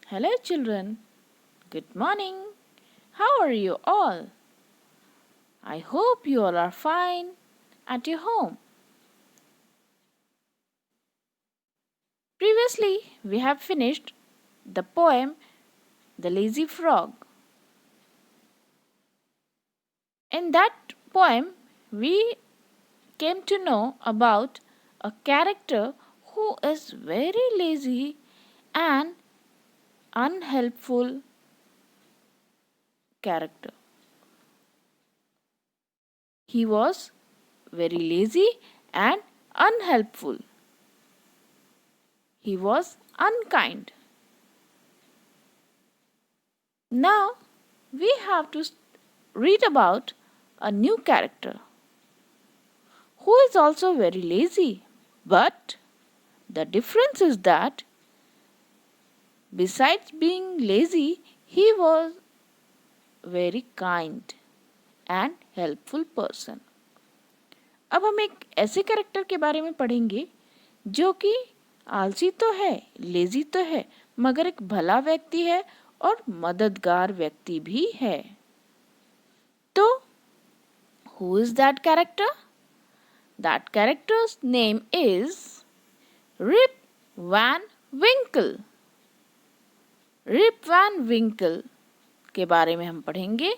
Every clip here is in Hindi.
Hello, children. Good morning. How are you all? I hope you all are fine at your home. Previously, we have finished the poem The Lazy Frog. In that poem, we came to know about a character who is very lazy and unhelpful character. He was very lazy and unhelpful. He was unkind. Now we have to read about a new character who is also very lazy. But the difference is that besides being lazy, he was very kind and helpful person. अब हम एक ऐसे कैरेक्टर के बारे में पढ़ेंगे जो कि आलसी तो है, लेजी तो है, मगर एक भला व्यक्ति है और मददगार व्यक्ति भी है. तो who is that character? That character's name is Rip Van Winkle. Rip Van Winkle के बारे में हम पढ़ेंगे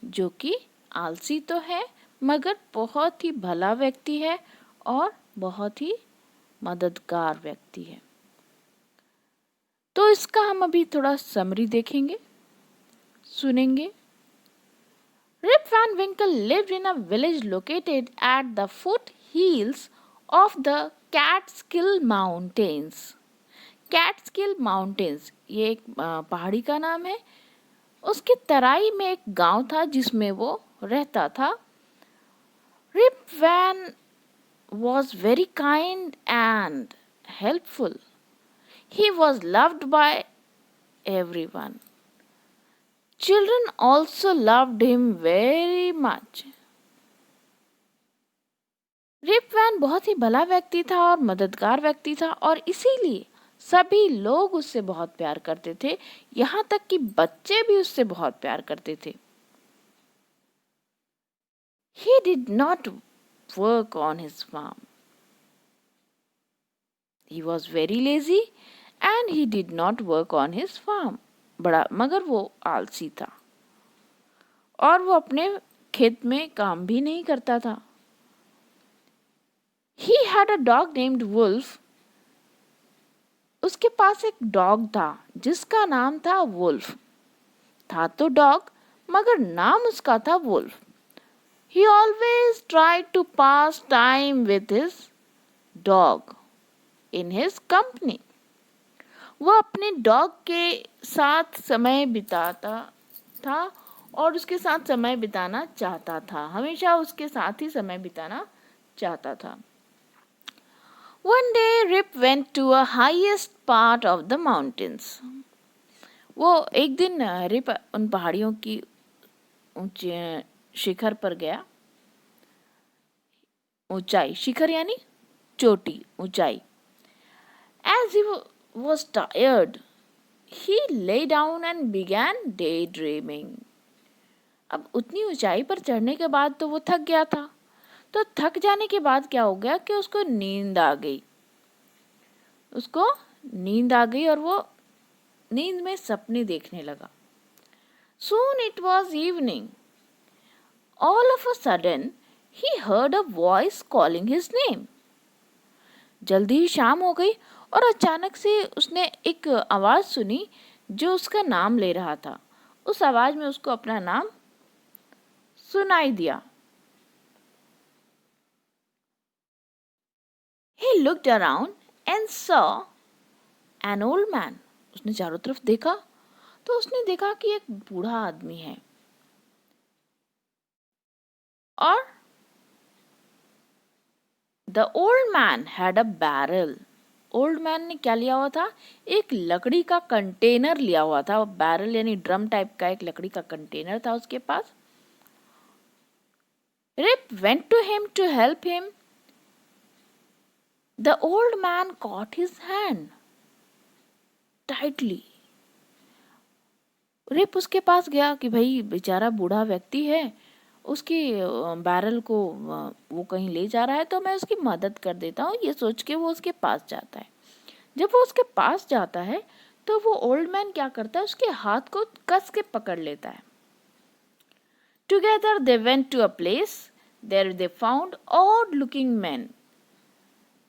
जो कि आलसी तो है मगर बहुत ही भला व्यक्ति है और बहुत ही मददगार व्यक्ति है. तो इसका हम अभी थोड़ा समरी देखेंगे, सुनेंगे. Rip Van Winkle lived in a village located at the foothills of the Catskill Mountains. Catskill Mountains ये एक पहाड़ी का नाम है. उसकी तराई में एक गांव था जिसमें वो रहता था. Rip Van was very kind and helpful. He was loved by everyone. Children also loved him very much. Rip Van बहुत ही भला व्यक्ति था और मददगार व्यक्ति था और इसीलिए सभी लोग उससे बहुत प्यार करते थे. यहाँ तक कि बच्चे भी उससे बहुत प्यार करते थे. He did not work on his farm. He was very lazy and he did not work on his farm. मगर वो आलसी था और वो अपने खेत में काम भी नहीं करता था. He had a dog named Wolf. उसके पास एक डॉग था जिसका नाम था वुल्फ. था तो डॉग मगर नाम उसका था wolf. He always tried to pass time with his dog in his company. वो अपने डॉग के साथ समय बिताता था और उसके साथ समय बिताना चाहता था. हमेशा उसके साथ ही समय बिताना चाहता था. One day Rip went to a highest part of the mountains. वो एक दिन रिप उन पहाड़ियों की ऊंचे शिखर पर गया. ऊंचाई, शिखर यानी चोटी, ऊंचाई. As he was tired, he lay down and began daydreaming. अब उतनी ऊंचाई पर चढ़ने के बाद तो वो थक गया था. तो थक जाने के बाद क्या हो गया कि उसको नींद आ गई. उसको नींद आ गई और वो नींद में सपने देखने लगा. Soon it was evening. All of a sudden, he heard a voice calling his name. जल्दी ही शाम हो गई और अचानक से उसने एक आवाज सुनी जो उसका नाम ले रहा था. उस आवाज में उसको अपना नाम सुनाई दिया. He looked around and saw an old man. उसने चारों तरफ देखा तो उसने देखा कि एक बूढ़ा आदमी है और the old man had a barrel. Old man ने क्या लिया हुआ था? एक लकड़ी का कंटेनर लिया हुआ था. बैरल यानी ड्रम टाइप का एक लकड़ी का कंटेनर था उसके पास. Rip went to him to help him. The old man caught his hand tightly Rip उसके पास गया कि भाई बेचारा बूढ़ा व्यक्ति है, उसकी बैरल को वो कहीं ले जा रहा है तो मैं उसकी मदद कर देता हूँ, ये सोच के वो उसके पास जाता है। जब वो उसके पास जाता है तो वो ओल्ड मैन क्या करता है, उसके हाथ को कस के पकड़ लेता है। Together they went to a place. There they found odd-looking men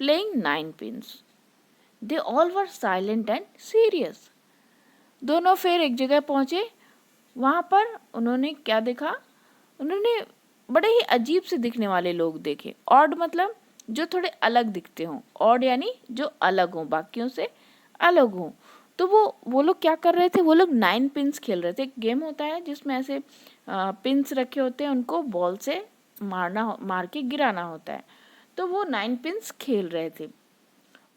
playing ninepins. They all were silent and serious. दोनों फिर एक जगह पहुंचे। वहाँ पर उन्होंने क्या देखा, उन्होंने बड़े ही अजीब से दिखने वाले लोग देखे। ऑड मतलब जो थोड़े अलग दिखते हों, ऑड यानी जो अलग हों, बाकियों से अलग हों। तो वो लोग क्या कर रहे थे, वो लोग 9 पिन्स खेल रहे थे। एक गेम होता है जिसमें ऐसे पिन्स रखे होते हैं, उनको बॉल से मार के गिराना होता है। तो वो 9 पिन्स खेल रहे थे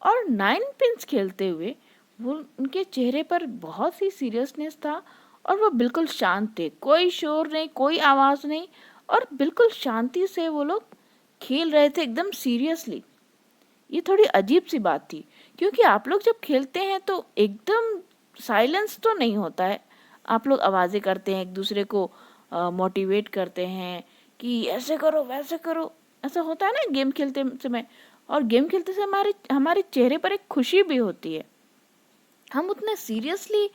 और 9 पिन्स खेलते हुए वो उनके चेहरे पर बहुत ही सीरियसनेस था और वो बिल्कुल शांत थे, कोई शोर नहीं, कोई आवाज़ नहीं, और बिल्कुल शांति से वो लोग खेल रहे थे एकदम सीरियसली। ये थोड़ी अजीब सी बात थी, क्योंकि आप लोग जब खेलते हैं तो एकदम साइलेंस तो नहीं होता है, आप लोग आवाज़ें करते हैं, एक दूसरे को मोटिवेट करते हैं कि ऐसे करो वैसे करो, ऐसा होता है ना गेम खेलते समय। और गेम खेलते समय हमारे हमारे चेहरे पर एक खुशी भी होती है, हम उतने सीरियसली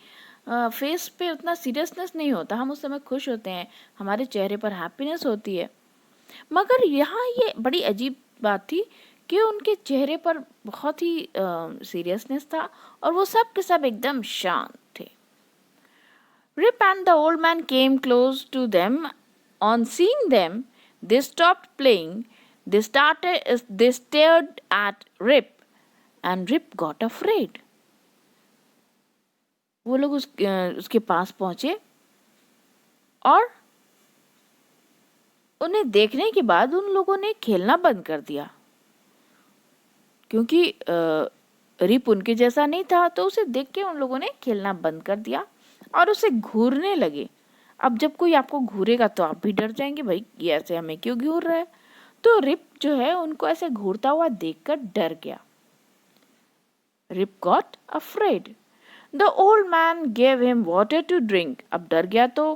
फेस पे उतना सीरियसनेस नहीं होता, हम उस समय खुश होते हैं, हमारे चेहरे पर हैप्पीनेस होती है। मगर यहाँ ये बड़ी अजीब बात थी कि उनके चेहरे पर बहुत ही सीरियसनेस था और वो सब के सब एकदम शांत थे। Rip and the old man came close to them. On seeing them, they stopped playing. They stared at Rip, and Rip got afraid. वो लोग उसके पास पहुंचे और उन्हें देखने के बाद उन लोगों ने खेलना बंद कर दिया, क्योंकि रिप उनके जैसा नहीं था, तो उसे देख के उन लोगों ने खेलना बंद कर दिया और उसे घूरने लगे। अब जब कोई आपको घूरेगा तो आप भी डर जाएंगे, भाई ये ऐसे हमें क्यों घूर रहा है। तो रिप जो है उनको ऐसे घूरता हुआ देखकर डर गया। Rip got afraid. The old man gave him water to drink. अब डर गया तो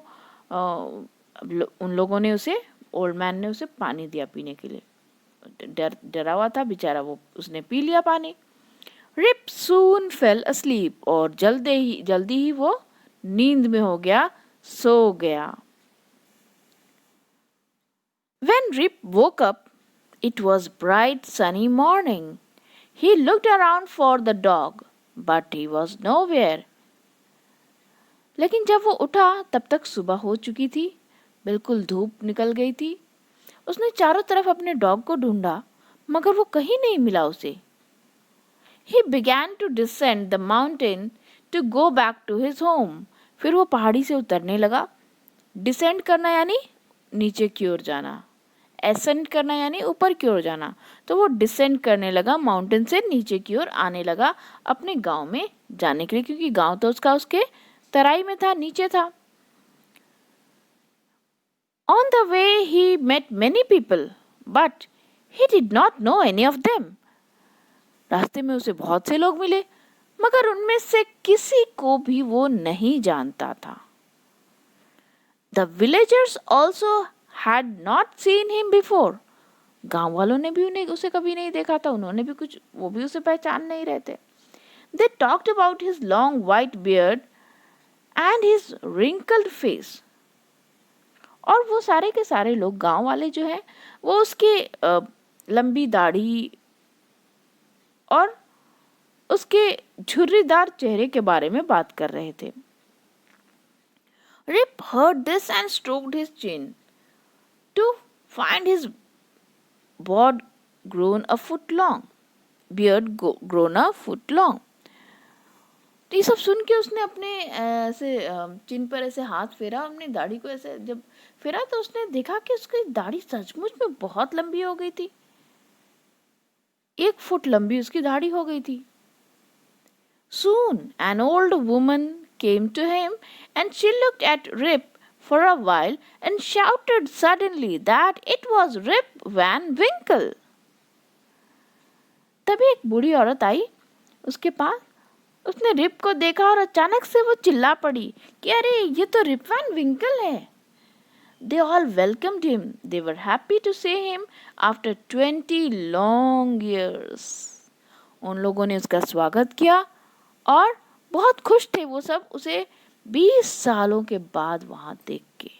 उन लोगों ने उसे, ओल्ड मैन ने उसे पानी दिया पीने के लिए। डरा हुआ था बेचारा, वो उसने पी लिया पानी। रिप सून फेल asleep, और जल्दी ही वो नींद में हो गया, सो गया। When Rip woke up, it was bright sunny morning. He looked around for the dog, but he was nowhere. लेकिन जब वो उठा तब तक सुबह हो चुकी थी, बिल्कुल धूप निकल गई थी। उसने चारों तरफ अपने डॉग को ढूंढा, मगर वो कहीं नहीं मिला उसे। He began to descend the mountain to go back to his home. फिर वो पहाड़ी से उतरने लगा। डिसेंड करना यानी नीचे की ओर जाना, एसेंड करना यानी ऊपर की ओर जाना। तो वो डिसेंड करने लगा, माउंटेन से नीचे की ओर आने लगा अपने गांव में जाने के लिए, क्योंकि गांव तो उसके तराई में था, नीचे था। On the way he met many people, but he did not know any of them. रास्ते में उसे बहुत से लोग मिले, मगर उनमें से किसी को भी वो नहीं जानता था। The villagers also had not seen him before. गांव वालों ने भी उसे कभी नहीं देखा था, उन्होंने भी वो भी उसे पहचान नहीं रहे थे। They talked about his long white beard and his wrinkled face. और वो सारे के सारे लोग, गांव वाले जो हैं, वो उसके लंबी दाढ़ी और उसके झुर्रीदार चेहरे के बारे में बात कर रहे थे। Rip heard this and stroked his chin to find his beard grown a foot long. ये सब सुन के उसने अपने ऐसे चिन पर ऐसे हाथ फेरा, अपनी दाढ़ी को ऐसे जब फेरा तो उसने देखा कि उसकी दाढ़ी सचमुच में बहुत लंबी हो गई थी, 1 फुट लंबी उसकी दाढ़ी हो गई थी। Soon an old woman came to him and she looked at Rip for a while and shouted suddenly that it was Rip Van Winkle. तभी एक बूढ़ी औरत आई उसके पास उसने रिप को देखा और अचानक से वो चिल्ला पड़ी कि अरे ये तो रिप वैन विंकल है। They all welcomed him. They were happy to see him after 20 long years. उन लोगों ने उसका स्वागत किया और बहुत खुश थे वो सब उसे 20 सालों के बाद वहां देख के।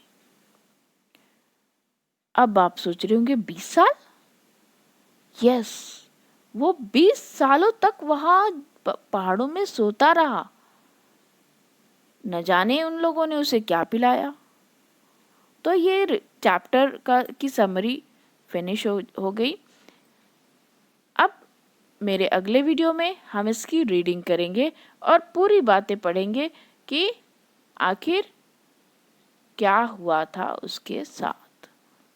अब आप सोच रहे होंगे 20 साल? यस, वो 20 सालों तक वहां पहाड़ों में सोता रहा। न जाने उन लोगों ने उसे क्या पिलाया। तो ये चैप्टर की समरी फिनिश हो गई। अब मेरे अगले वीडियो में हम इसकी रीडिंग करेंगे और पूरी बातें पढ़ेंगे कि आखिर क्या हुआ था उसके साथ।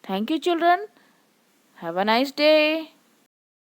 Thank you children, have a nice day.